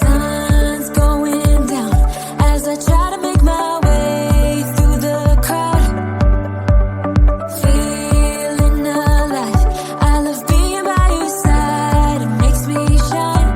sun's going down as I try to make my way through the crowd. Feeling alive, I love being by your side, it makes me shine.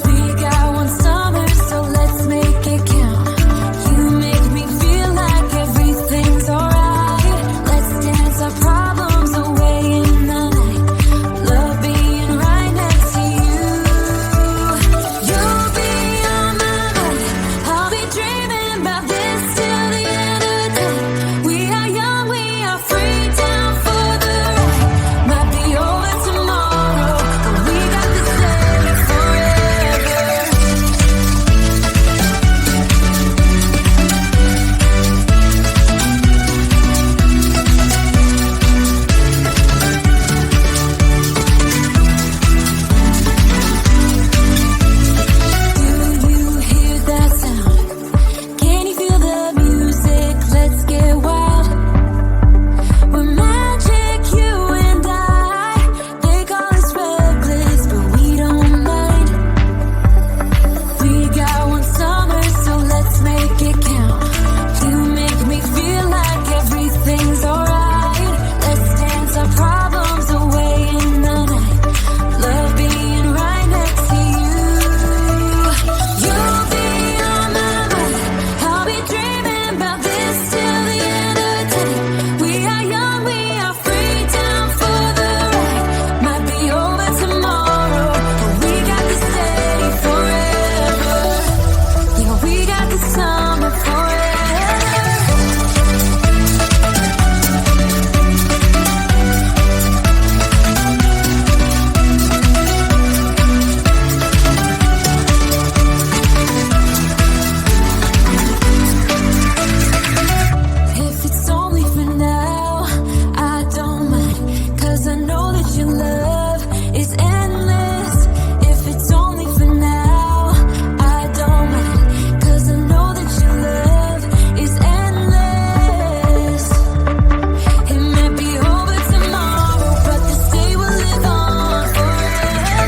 We got one summer, so let's make it count. You make me feel like everything's alright. Let's dance our problems away in the night. Love being right next to you. You'll be on my mind. I'll be dreaming about this till the end of time. We are young, we are free, down for the ride. Might be over tomorrow, but we got this day forever. Do you hear that sound? Can you feel the music? Let's get wild. We're magic, you and I. They call us reckless, but we don't mind. We got one summer, so let's make it count. You make me feel like everything's alright. Let's dance our problems away in the night. Love being right next to you. You'll be on my mind. I'll be dreaming about this till the end of time. We are young, we are free, down for the ride. Might be over tomorrow, but we got this day forever. Yeah, we got the summer forever. If it's only for now, I don't mind, 'cause I know that your love is endless. If it's only for now, I don't mind, 'cause I know that your love is endless. It might be over tomorrow, but this day will live on forever.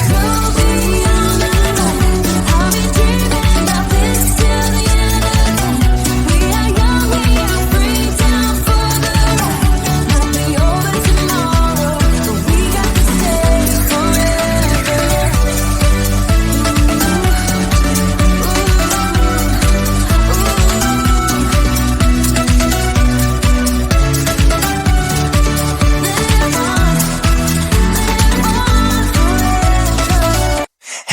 You'll be on my mind. I'll be dreaming about this till the end of time. We are young, we are free, down for the ride. Might be over tomorrow, but we got this day forever.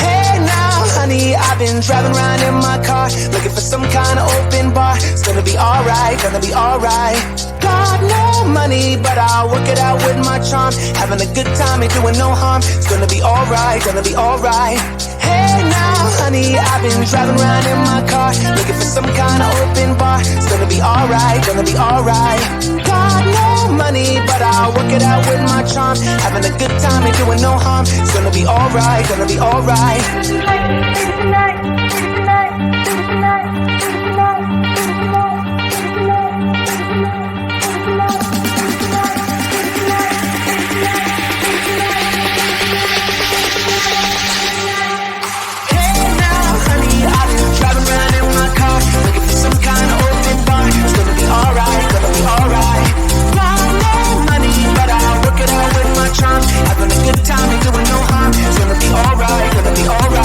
Hey now, honey, I've been driving around in my car, looking for some kind of open bar. It's gonna be alright, gonna be alright. Got no money, but I'll work it out with my charm. Having a good time, ain't doing no harm. It's gonna be alright, gonna be alright. Hey now, honey, I've been driving around in my car, looking for some kind of open bar. It's gonna be alright, gonna be alright. Got no money, but I'll work it out with my charm. Having a good time, ain't doing no harm. It's gonna be alright, gonna be alright. Hey now, honey, I've been driving around in my car, looking for some kind of open bar. It's gonna be alright, gonna be alright. Got no money, but I'll work it out with my charm. Having a good time, ain't doing no harm. It's gonna be alright, gonna be alright.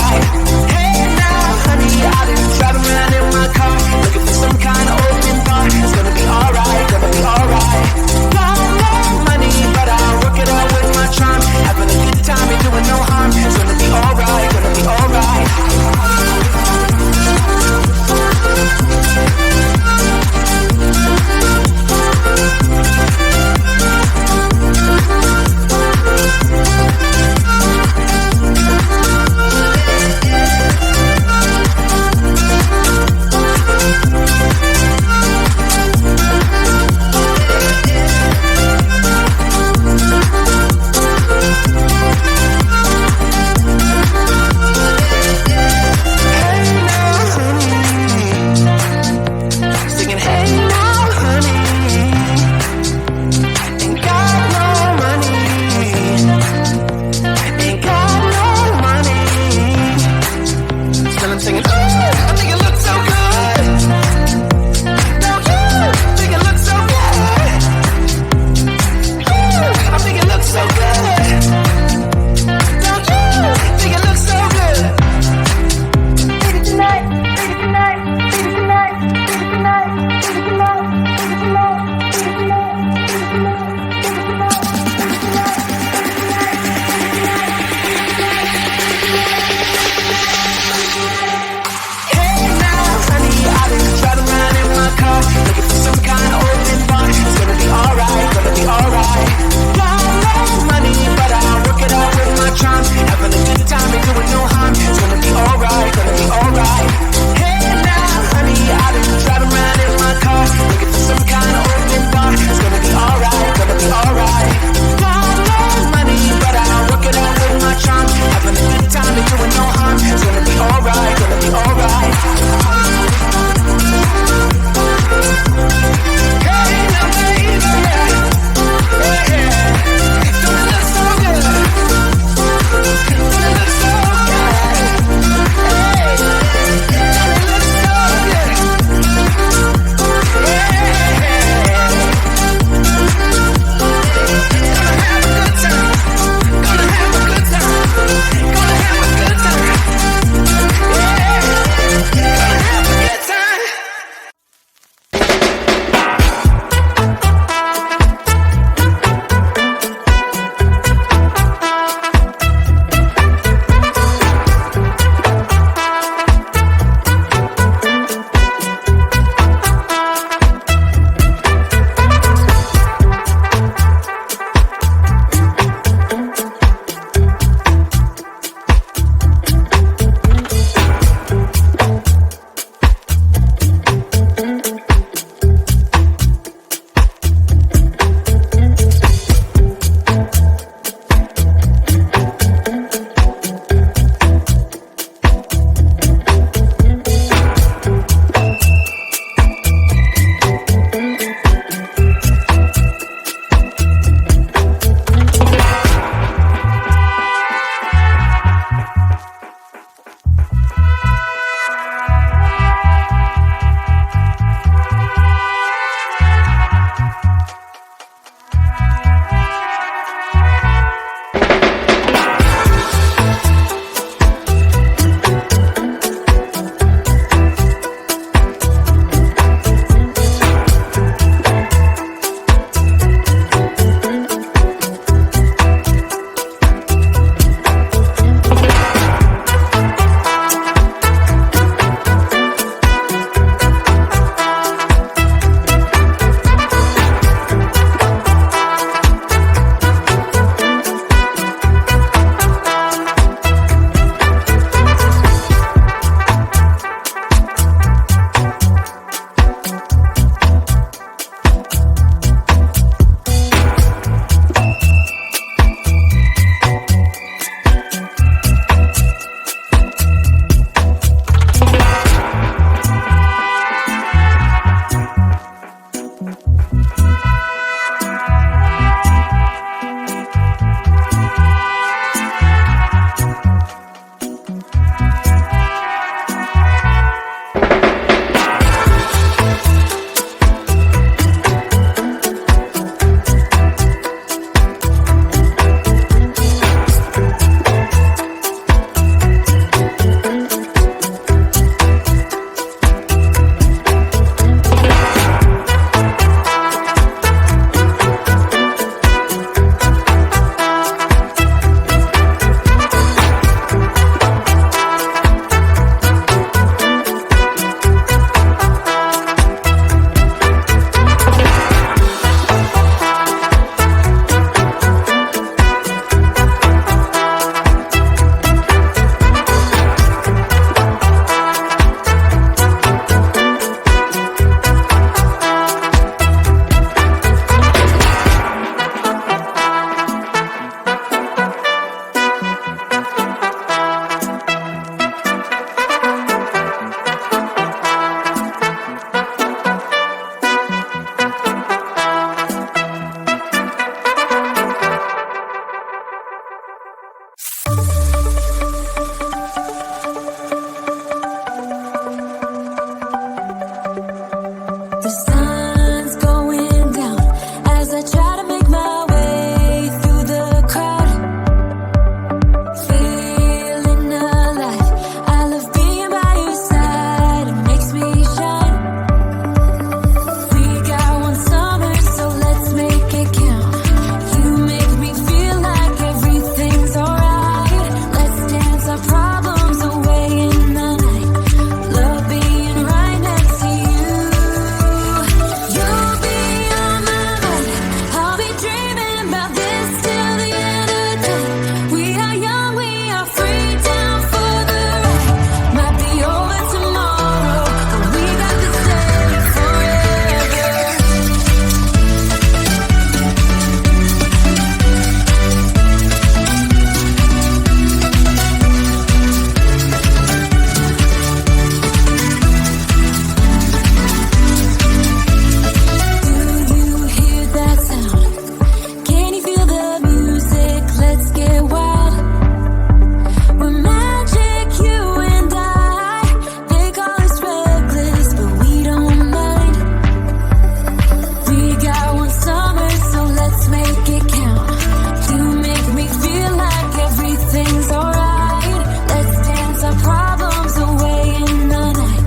problems away in the night.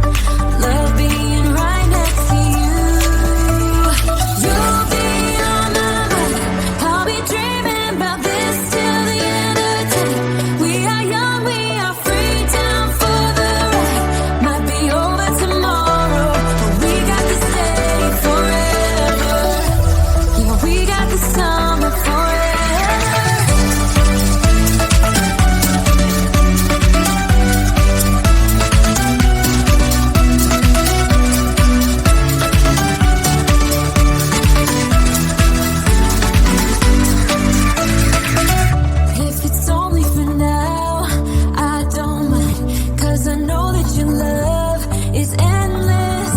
Love being right next to you. You'll be on my mind. I'll be dreaming about this till the end of time. We are young, we are free, down for the ride. Might be over tomorrow, but we got this day forever. Yeah, we got the summer forever. If it's only for now, I don't mind, 'cause I know that your love is endless.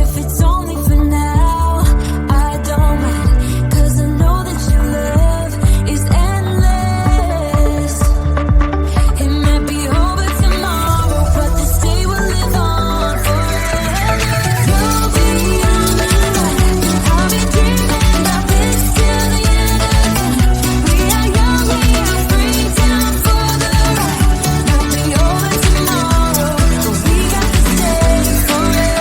If it's only for now, I don't mind, 'cause I know that your love is endless. It might be over tomorrow, but this day will live on forever. You'll be on my mind. I'll be dreaming about this till the end of time. We are young, we are free, down for the ride. Might be over tomorrow, but we got this day forever.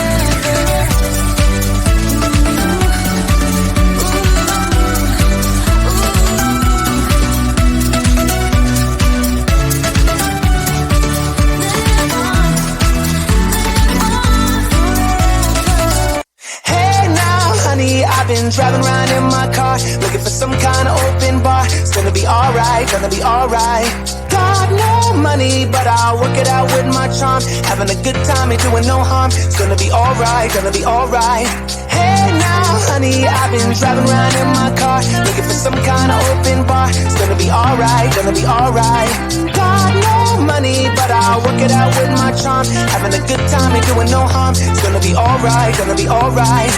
Hey now, honey, I've been driving around in my car, looking for some kind of open bar. It's gonna be alright, gonna be alright. Got no money, but I'll work it out with my charm. Having a good time, ain't doing no harm. It's gonna be alright, gonna be alright. Hey now, honey, I've been driving around in my car, looking for some kind of open bar. It's gonna be alright, gonna be alright. Got no money, but I'll work it out with my charm. Having a good time, ain't doing no harm. It's gonna be alright, gonna be alright.